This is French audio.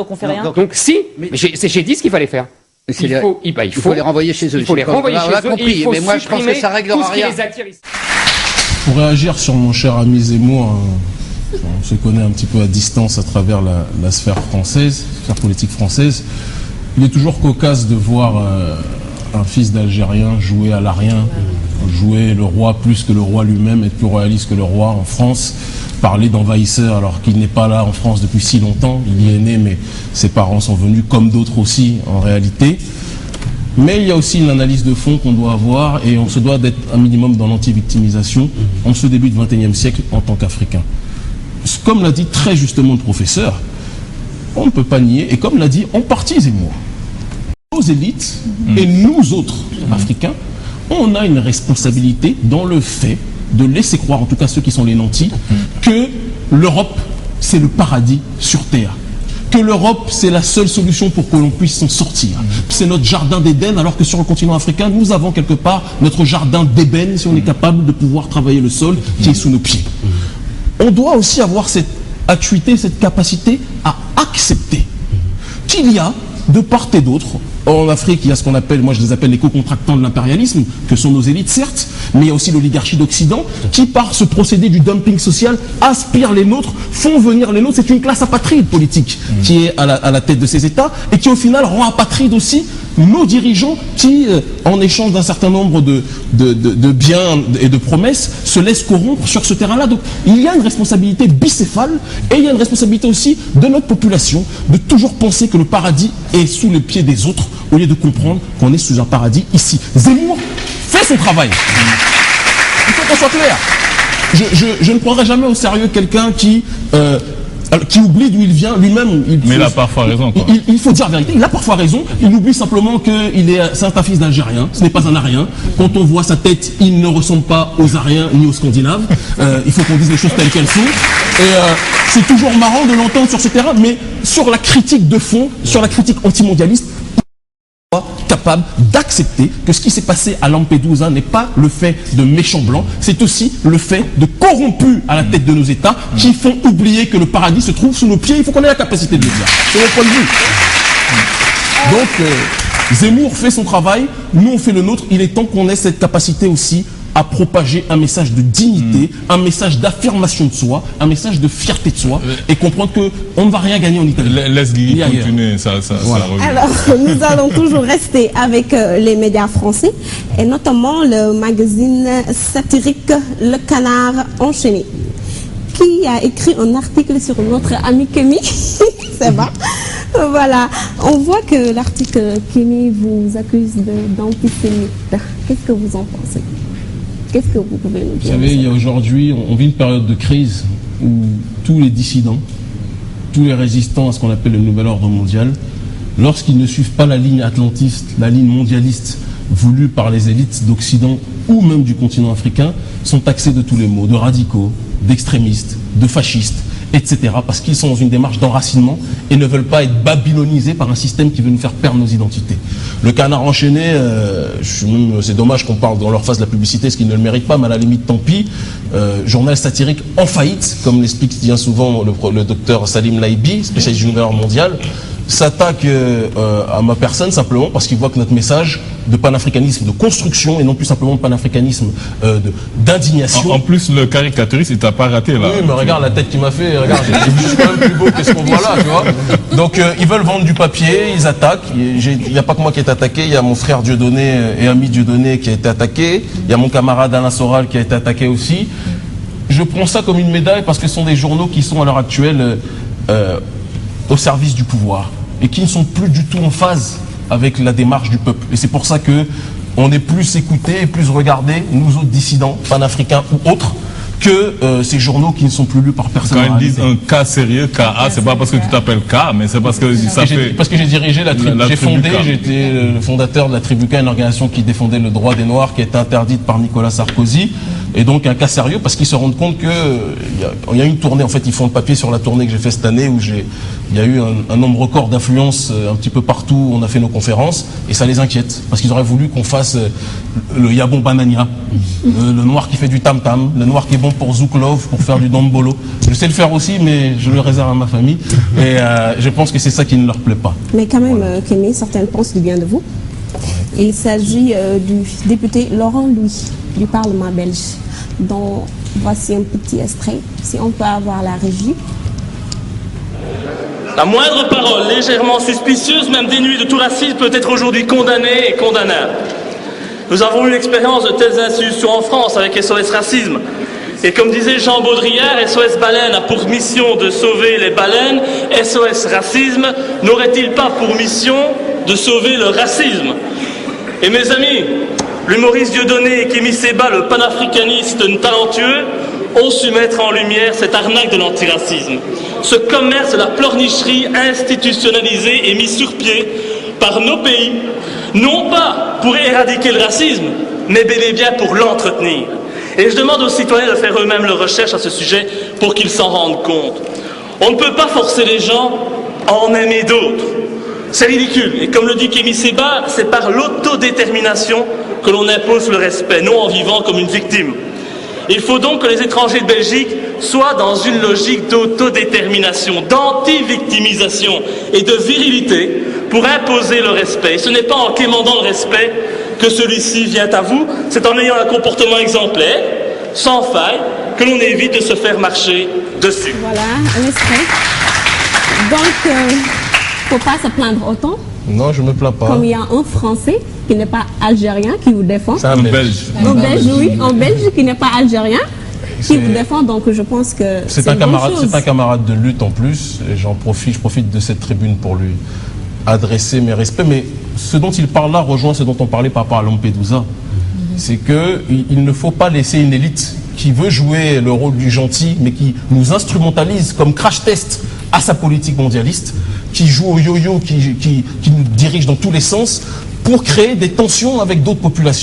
Donc on fait rien. Donc si, mais j'ai dit ce qu'il fallait faire. Il faut les renvoyer chez eux. Il faut les renvoyer chez eux. Compris, mais moi je pense que ça réglera rien. Pour réagir sur mon cher ami Zemmour, on se connaît un petit peu à distance à travers la sphère française, sphère politique française. Il est toujours cocasse de voir un fils d'Algérien jouer à l'arien, jouer le roi plus que le roi lui-même, être plus royaliste que le roi en France, parler d'envahisseur alors qu'il n'est pas là en France depuis si longtemps. Il y est né, mais ses parents sont venus, comme d'autres aussi en réalité. Mais il y a aussi une analyse de fond qu'on doit avoir et on se doit d'être un minimum dans l'anti-victimisation en ce début du XXIe siècle en tant qu'Africain. Comme l'a dit très justement le professeur, on ne peut pas nier, et comme l'a dit en partie Zemmour, nos élites et nous autres Africains, on a une responsabilité dans le fait de laisser croire, en tout cas ceux qui sont les nantis, que l'Europe c'est le paradis sur terre. Que l'Europe, c'est la seule solution pour que l'on puisse s'en sortir. C'est notre jardin d'Éden, alors que sur le continent africain, nous avons quelque part notre jardin d'ébène, si on est capable de pouvoir travailler le sol qui est sous nos pieds. On doit aussi avoir cette acuité, cette capacité à accepter qu'il y a, de part et d'autre, en Afrique, il y a ce qu'on appelle, moi je les appelle les co-contractants de l'impérialisme, que sont nos élites certes, mais il y a aussi l'oligarchie d'Occident, qui par ce procédé du dumping social aspire les nôtres, font venir les nôtres. C'est une classe apatride politique qui est à la tête de ces États, et qui au final rend apatride aussi nos dirigeants qui, en échange d'un certain nombre de biens et de promesses, se laissent corrompre sur ce terrain-là. Donc il y a une responsabilité bicéphale, et il y a une responsabilité aussi de notre population, de toujours penser que le paradis est sous les pieds des autres, au lieu de comprendre qu'on est sous un paradis ici. Zemmour fait son travail. Il faut qu'on soit clair. Je ne prendrai jamais au sérieux quelqu'un qui oublie d'où il vient lui-même. Mais il a parfois raison. Il faut dire la vérité, il a parfois raison. Il oublie simplement que c'est un fils d'Algérien, ce n'est pas un Arien. Quand on voit sa tête, il ne ressemble pas aux Ariens ni aux Scandinaves. Il faut qu'on dise les choses telles qu'elles sont. Et c'est toujours marrant de l'entendre sur ce terrain, mais sur la critique de fond, sur la critique antimondialiste, capable d'accepter que ce qui s'est passé à Lampedusa n'est pas le fait de méchants blancs, c'est aussi le fait de corrompus à la tête de nos États qui font oublier que le paradis se trouve sous nos pieds. Il faut qu'on ait la capacité de le dire. C'est mon point de vue. Donc, Zemmour fait son travail, nous on fait le nôtre. Il est temps qu'on ait cette capacité aussi à propager un message de dignité, un message d'affirmation de soi, un message de fierté de soi, et comprendre qu'on ne va rien gagner en Italie. Laisse Guy continuer, ça voilà. Alors, nous allons toujours rester avec les médias français, et notamment le magazine satirique Le Canard Enchaîné, qui a écrit un article sur notre ami Kémy. C'est bon. Voilà, on voit que l'article Kémy vous accuse d'antisémite. Qu'est-ce que vous en pensez? Qu'est-ce que vous pouvez nous dire? Vous savez, aujourd'hui, on vit une période de crise où tous les dissidents, tous les résistants à ce qu'on appelle le nouvel ordre mondial, lorsqu'ils ne suivent pas la ligne atlantiste, la ligne mondialiste voulue par les élites d'Occident ou même du continent africain, sont taxés de tous les maux, de radicaux, d'extrémistes, de fascistes, etc. Parce qu'ils sont dans une démarche d'enracinement et ne veulent pas être babylonisés par un système qui veut nous faire perdre nos identités. Le Canard Enchaîné, c'est dommage qu'on parle dans leur phase de la publicité, parce qu'ils ne le méritent pas, mais à la limite, tant pis. Journal satirique en faillite, comme l'explique bien souvent le docteur Salim Laïbi, spécialiste du nouvel ordre mondial, s'attaque à ma personne simplement parce qu'il voit que notre message de panafricanisme, de construction, et non plus simplement de panafricanisme d'indignation. En plus, le caricaturiste, il t'a pas raté là. Oui, mais regarde la tête qu'il m'a fait, regarde, je suis quand même plus beau que ce qu'on voit là, tu vois. Donc ils veulent vendre du papier, ils attaquent. Il n'y a pas que moi qui ai été attaqué, il y a mon frère Dieudonné et ami Dieudonné qui a été attaqué, il y a mon camarade Alain Soral qui a été attaqué aussi. Je prends ça comme une médaille parce que ce sont des journaux qui sont à l'heure actuelle au service du pouvoir et qui ne sont plus du tout en phase avec la démarche du peuple. Et c'est pour ça que on est plus écoutés et plus regardés, nous autres dissidents, panafricains ou autres, que ces journaux qui ne sont plus lus par personne. Quand ils disent un cas sérieux, KA, c'est pas parce que tu t'appelles K, mais c'est parce que ça fait... Parce que j'ai dirigé la tribu, j'étais le fondateur de la tribu K, une organisation qui défendait le droit des Noirs, qui a été interdite par Nicolas Sarkozy. Et donc un cas sérieux parce qu'ils se rendent compte que il y a une tournée, en fait ils font le papier sur la tournée que j'ai fait cette année où il y a eu un nombre record d'influence un petit peu partout, on a fait nos conférences et ça les inquiète parce qu'ils auraient voulu qu'on fasse le Yabon Banania, le noir qui fait du tam-tam, le noir qui est bon exemple pour Zouklov, pour faire du Dombolo. Je sais le faire aussi, mais je le réserve à ma famille. Et je pense que c'est ça qui ne leur plaît pas. Mais quand même, Kémy, certains pensent du bien de vous. Il s'agit du député Laurent Louis, du Parlement belge, dont voici un petit extrait, si on peut avoir la régie. La moindre parole légèrement suspicieuse, même dénuée de tout racisme, peut être aujourd'hui condamnée et condamnable. Nous avons eu l'expérience de telles institutions en France avec SOS Racisme. Et comme disait Jean Baudrillard, SOS Baleine a pour mission de sauver les baleines. SOS Racisme n'aurait-il pas pour mission de sauver le racisme? Et mes amis, l'humoriste Dieudonné et Kémy Séba, le panafricaniste talentueux, ont su mettre en lumière cette arnaque de l'antiracisme. Ce commerce de la pleurnicherie institutionnalisé et mis sur pied par nos pays, non pas pour éradiquer le racisme, mais bel et bien pour l'entretenir. Et je demande aux citoyens de faire eux-mêmes leurs recherches à ce sujet pour qu'ils s'en rendent compte. On ne peut pas forcer les gens à en aimer d'autres. C'est ridicule. Et comme le dit Kémy Séba, c'est par l'autodétermination que l'on impose le respect, non en vivant comme une victime. Il faut donc que les étrangers de Belgique soient dans une logique d'autodétermination, d'anti-victimisation et de virilité pour imposer le respect. Et ce n'est pas en quémandant le respect que celui-ci vient à vous, c'est en ayant un comportement exemplaire, sans faille, que l'on évite de se faire marcher dessus. Voilà, un extrait. Donc, faut pas se plaindre autant. Non, je me plains pas. Comme il y a un Français qui n'est pas algérien qui vous défend. C'est un Belge. Un Belge, oui, un Belge qui n'est pas algérien qui vous défend. Donc je pense que c'est un camarade de lutte en plus. Et je profite de cette tribune pour lui adresser mes respects. Mais ce dont il parle là rejoint ce dont on parlait par rapport à Lampedusa. C'est qu'il ne faut pas laisser une élite qui veut jouer le rôle du gentil, mais qui nous instrumentalise comme crash test à sa politique mondialiste, qui joue au yo-yo, qui nous dirige dans tous les sens, pour créer des tensions avec d'autres populations.